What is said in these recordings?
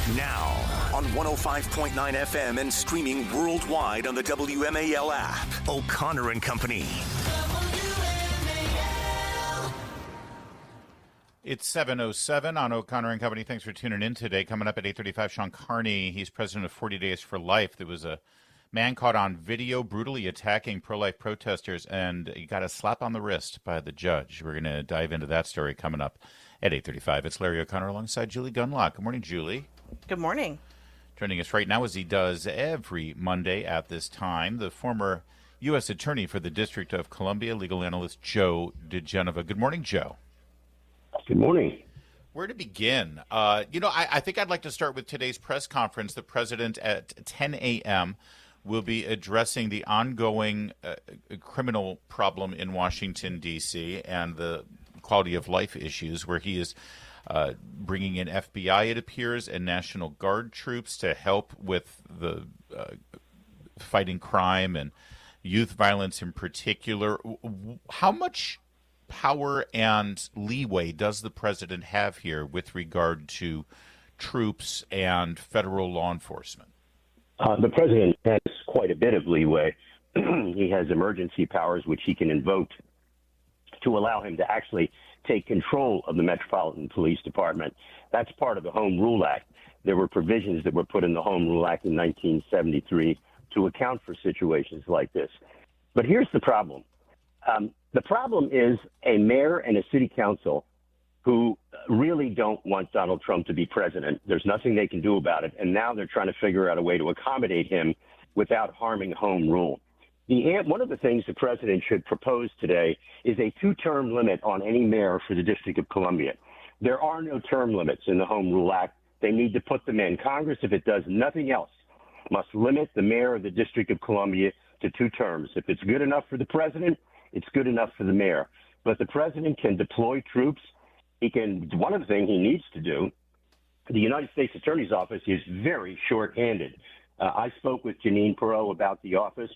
Now, on 105.9 FM and streaming worldwide on the WMAL app. O'Connor and Company. It's 7:07 on O'Connor and Company. Thanks for tuning in today. Coming up at 8:35, Sean Carney. He's president of 40 Days for Life. There was a man caught on video brutally attacking pro-life protesters, and he got a slap on the wrist by the judge. We're going to dive into that story coming up at 8:35. It's Larry O'Connor alongside Julie Gunlock. Good morning, Julie. Good morning. Joining us right now, as he does every Monday at this time, the former U.S. Attorney for the District of Columbia, legal analyst Joe diGenova. Good morning, Joe. Good morning. Where to begin? I think I'd like to start with today's press conference. The president at 10 a.m. will be addressing the ongoing criminal problem in Washington, D.C. and the quality of life issues, where he is bringing in FBI, it appears, and National Guard troops to help with the fighting crime and youth violence in particular. How much power and leeway does the president have here with regard to troops and federal law enforcement? The president has quite a bit of leeway. He has emergency powers which he can invoke to allow him to actually take control of the Metropolitan Police Department. That's part of the Home Rule Act. There were provisions that were put in the Home Rule Act in 1973 to account for situations like this. But here's the problem. The problem is a mayor and a city council who really don't want Donald Trump to be president. There's nothing they can do about it. And now they're trying to figure out a way to accommodate him without harming home rule. One of the things the president should propose today is a 2-term limit on any mayor for the District of Columbia. There are no term limits in the Home Rule Act. They need to put them in. Congress, if it does nothing else, must limit the mayor of the District of Columbia to 2 terms. If it's good enough for the president, it's good enough for the mayor. But the president can deploy troops. One of the things he needs to do, the United States Attorney's Office is very short-handed. I spoke with Janine Perot about the office.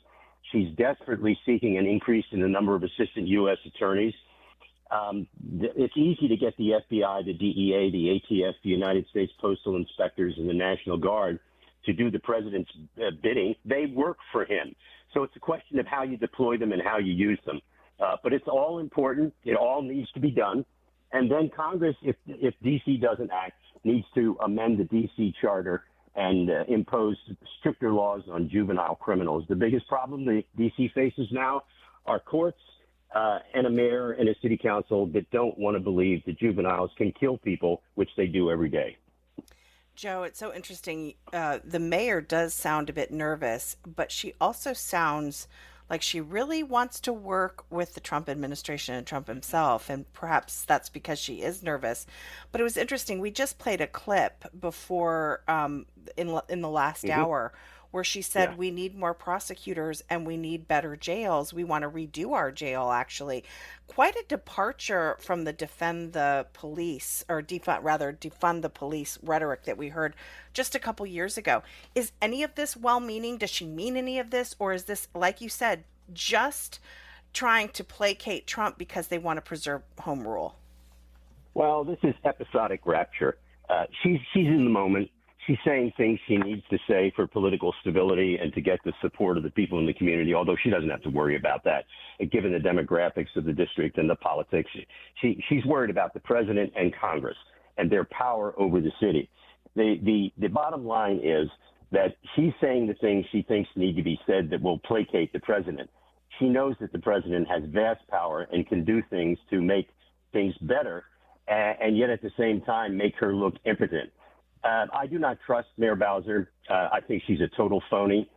She's desperately seeking an increase in the number of assistant U.S. attorneys. It's easy to get the FBI, the DEA, the ATF, the United States Postal Inspectors, and the National Guard to do the president's bidding. They work for him. So it's a question of how you deploy them and how you use them. But it's all important. It all needs to be done. And then Congress, if D.C. doesn't act, needs to amend the D.C. charter and impose stricter laws on juvenile criminals. The biggest problem the D.C. faces now are courts and a mayor and a city council that don't want to believe that juveniles can kill people, which they do every day. Joe, it's so interesting. The mayor does sound a bit nervous, but she also sounds like she really wants to work with the Trump administration and Trump himself, and perhaps that's because she is nervous. But it was interesting. We just played a clip before in the last hour where she said we need more prosecutors and we need better jails. We want to redo our jail, actually. Quite a departure from the defund the police rhetoric that we heard just a couple years ago. Is any of this well-meaning? Does she mean any of this? Or is this, like you said, just trying to placate Trump because they want to preserve home rule? Well, this is episodic rapture. She's in the moment. She's saying things she needs to say for political stability and to get the support of the people in the community, although she doesn't have to worry about that, given the demographics of the district and the politics. She's worried about the president and Congress and their power over the city. The bottom line is that she's saying the things she thinks need to be said that will placate the president. She knows that the president has vast power and can do things to make things better, and yet at the same time make her look impotent. I do not trust Mayor Bowser. I think she's a total phony.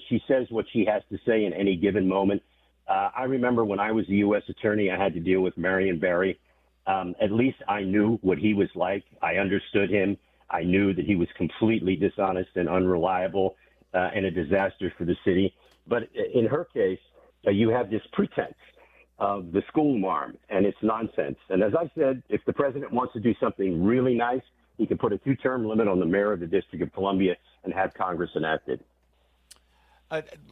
She says what she has to say in any given moment. I remember when I was the U.S. attorney, I had to deal with Marion Barry. At least I knew what he was like. I understood him. I knew that he was completely dishonest and unreliable and a disaster for the city. But in her case, you have this pretense of the school marm, and it's nonsense. And as I said, if the president wants to do something really nice, he can put a 2-term limit on the mayor of the District of Columbia and have Congress enact it.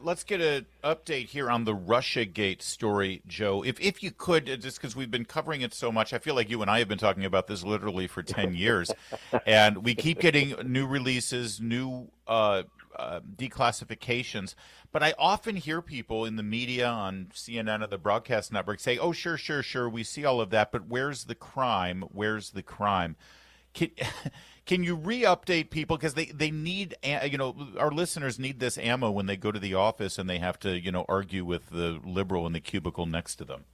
Let's get an update here on the Russiagate story, Joe. If you could, just because we've been covering it so much, I feel like you and I have been talking about this literally for 10 years, and we keep getting new releases, new declassifications. But I often hear people in the media on CNN or the broadcast network say, "Oh, sure, we see all of that, but where's the crime? Where's the crime?" Can you re-update people, because they need, our listeners need this ammo when they go to the office and they have to, argue with the liberal in the cubicle next to them?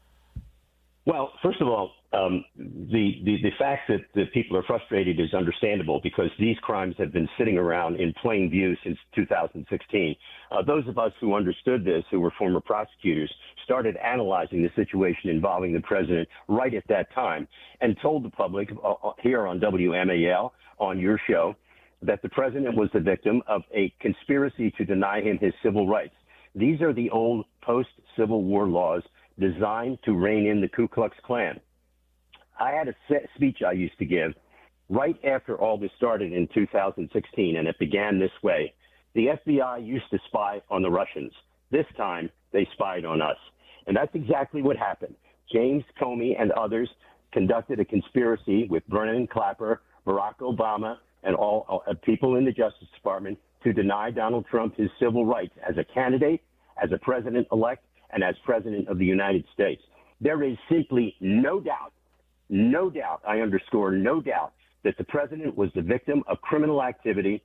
Well, first of all, the fact that people are frustrated is understandable, because these crimes have been sitting around in plain view since 2016. Those of us who understood this, who were former prosecutors, started analyzing the situation involving the president right at that time and told the public here on WMAL, on your show, that the president was the victim of a conspiracy to deny him his civil rights. These are the old post-Civil War laws designed to rein in the Ku Klux Klan. I had a speech I used to give right after all this started in 2016, and it began this way. The FBI used to spy on the Russians. This time, they spied on us. And that's exactly what happened. James Comey and others conducted a conspiracy with Brennan Clapper, Barack Obama, and all people in the Justice Department to deny Donald Trump his civil rights as a candidate, as a president-elect, and as president of the United States. There is simply no doubt, I underscore no doubt, that the president was the victim of criminal activity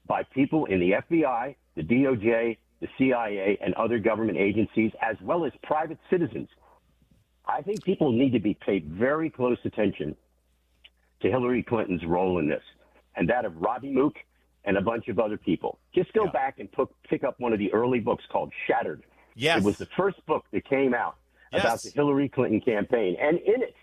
by people in the FBI, the DOJ, the CIA, and other government agencies, as well as private citizens. I think people need to be paid very close attention to Hillary Clinton's role in this, and that of Robbie Mook and a bunch of other people. Just go back and pick up one of the early books called Shattered. Yes. It was the first book that came out about the Hillary Clinton campaign. And in it,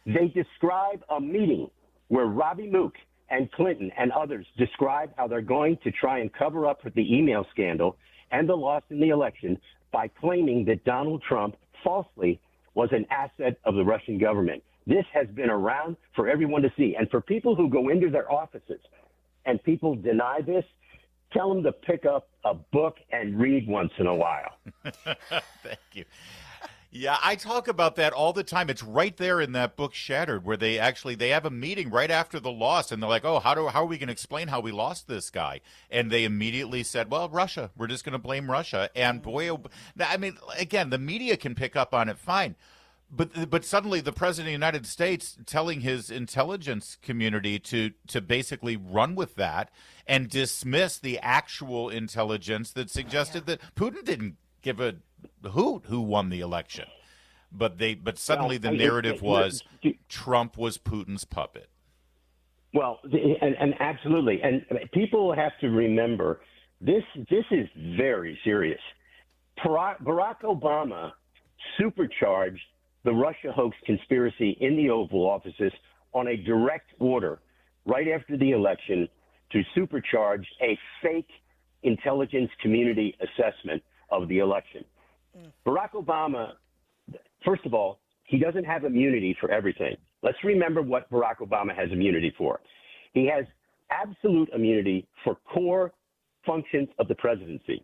they describe a meeting where Robbie Mook and Clinton and others describe how they're going to try and cover up the email scandal and the loss in the election by claiming that Donald Trump falsely was an asset of the Russian government. This has been around for everyone to see. And for people who go into their offices and people deny this, tell them to pick up a book and read once in a while. Thank you. Yeah, I talk about that all the time. It's right there in that book, Shattered, where they have a meeting right after the loss, and they're like, "Oh, how are we going to explain how we lost this guy?" And they immediately said, "Well, Russia. We're just going to blame Russia." And boy, I mean, again, the media can pick up on it fine. But suddenly the president of the United States telling his intelligence community to basically run with that and dismiss the actual intelligence that suggested that Putin didn't give a hoot who won the election. But suddenly the narrative was Trump was Putin's puppet. Well, and absolutely. And people have to remember this is very serious. Barack Obama supercharged the Russia hoax conspiracy in the Oval Offices on a direct order right after the election to supercharge a fake intelligence community assessment of the election. Barack Obama, first of all, he doesn't have immunity for everything. Let's remember what Barack Obama has immunity for. He has absolute immunity for core functions of the presidency.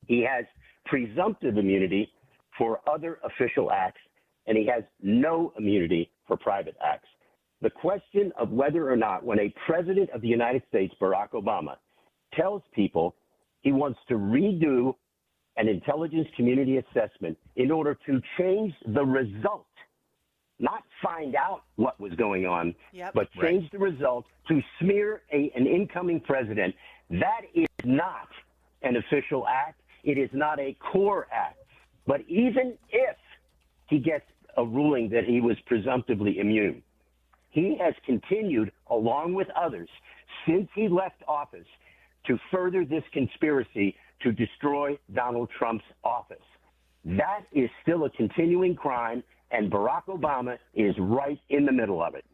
He has presumptive immunity for other official acts, and he has no immunity for private acts. The question of whether or not, when a president of the United States, Barack Obama, tells people he wants to redo an intelligence community assessment in order to change the result, not find out what was going on, but change the result to smear an incoming president, that is not an official act. It is not a core act. But even if he gets a ruling that he was presumptively immune, he has continued, along with others, since he left office, to further this conspiracy to destroy Donald Trump's office. That is still a continuing crime, and Barack Obama is right in the middle of it.